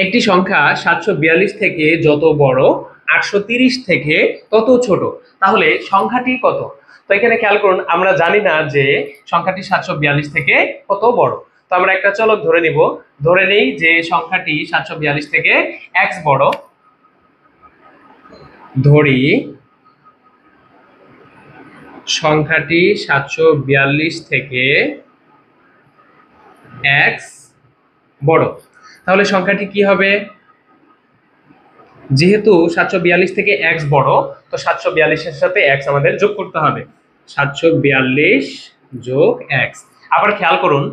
একটি সংখ্যা 742 থেকে যত বড়, 830 থেকে তত ছোট, তাহলে সংখ্যাটি কত? তো এখানে খেয়াল করুন, আমরা জানি না যে সংখ্যাটি 742 থেকে কত বড়। তো আমরা একটা চলক ধরে নিব, ধরে নেই যে সংখ্যাটি 742 থেকে x বড়। ধরি সংখ্যাটি 742 থেকে x বড়, তাহলে সংখ্যাটি কি হবে? যেহেতু 742 থেকে x বড়, তো 742 এর সাথে x আমাদের যোগ করতে হবে। 742 যোগ x। আবার খেয়াল করুন,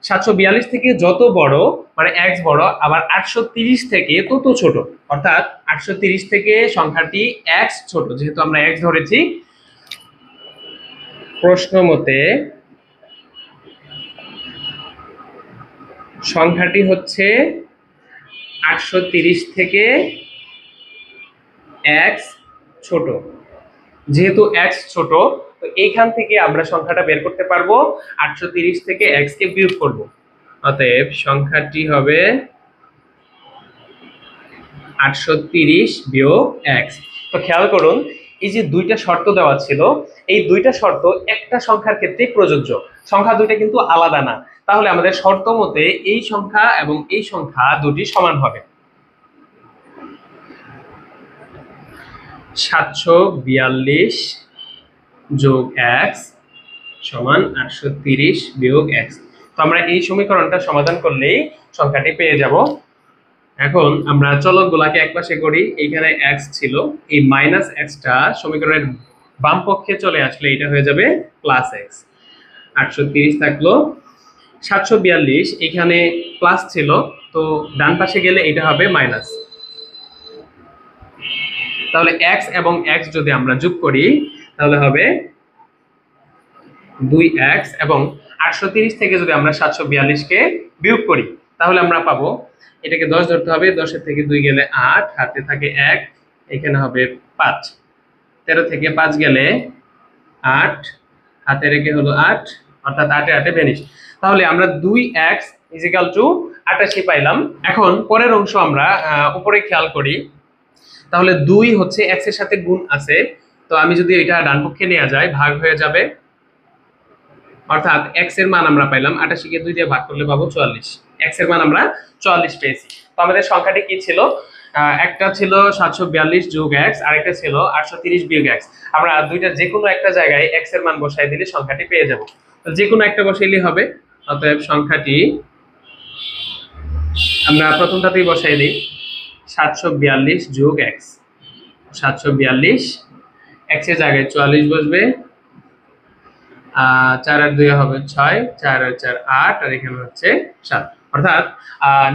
742 থেকে যত বড় মানে x বড়, আবার 830 থেকে তত ছোট, অর্থাৎ 830 থেকে সংখ্যাটি x ছোট, যেহেতু আমরা x ধরেছি। প্রশ্ন মতে সংখ্যাটি হচ্ছে 830 থেকে x ছোট। যেহেতু x ছোট, তো এইখান থেকে আমরা সংখ্যাটা বের করতে পারবো, 830 থেকে x কে বিয়োগ করব। অতএব সংখ্যাটি হবে 830 বিয়োগ x। তো খেয়াল করুন, এই যে দুইটা শর্ত দেওয়া ছিল, এই দুইটা শর্ত একটা সংখ্যার ক্ষেত্রেই প্রযোজ্য, সংখ্যা দুইটা কিন্তু আলাদা না। তাহলে আমাদের শর্ত মতে এই সংখ্যা এবং এই সংখ্যা দুটি সমান হবে। 742 যোগ x সমান 830 বিয়োগ x। তো আমরা এই সমীকরণটা সমাধান করলেই সংখ্যাটি পেয়ে যাব। এখন আমরা চলকগুলোকে একপাশে করি। এইখানে x ছিল, এই মাইনাস xটা সমীকরণের বাম পক্ষে চলে আসলে এটা হয়ে যাবে প্লাস x। 830 থাকলো, 742 এখানে প্লাস ছিল, তো ডান পাশে গেলে এটা হবে মাইনাস। তাহলে x এবং x যদি আমরা যোগ করি তাহলে হবে 2x, এবং 830 থেকে যদি আমরা 742 কে বিয়োগ করি তাহলে আমরা পাবো, এটাকে 10 ধরতে হবে, 10 এর থেকে 2 গেলে 8, হাতে থাকে 1, এখানে হবে 5, 13 থেকে 5 গেলে 8, হাতে রেখে হলো 8, অর্থাৎ 8 এ 8 এ ভ্যানিশ। তাহলে আমরা 2x = 88 পাইলাম। এখন পরের অংশ আমরা উপরে খেয়াল করি, তাহলে 2 হচ্ছে x এর সাথে গুণ আছে, তো আমি যদি এটা ডান পক্ষে নিয়ে যাই ভাগ হয়ে যাবে, অর্থাৎ x এর মান আমরা পাইলাম 88 কে 2 দিয়ে ভাগ করলে পাবো 44। x এর মান আমরা 44 পেয়েছি। তো আমাদের সংখ্যাটি কি ছিল? একটা ছিল 742 যোগ x, আরেকটা ছিল 830 বিয়োগ x। আমরা দুইটা যে কোনো একটা জায়গায় x এর মান বসাই দিলে সংখ্যাটি পেয়ে যাব। তো যে কোনো একটা বসাইলেই হবে। অতএব সংখ্যাটি আমরা প্রথমটাতেই বসাই দিই, 742 যোগ x। 742, x এর জায়গায় 44 বসবে, 4 আর 2 হবে 6, 4 আর 4 8, আর এখানে হচ্ছে 7, অর্থাৎ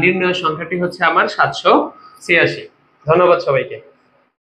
নির্ণয় সংখ্যাটি হচ্ছে আমার 786। ধন্যবাদ সবাইকে।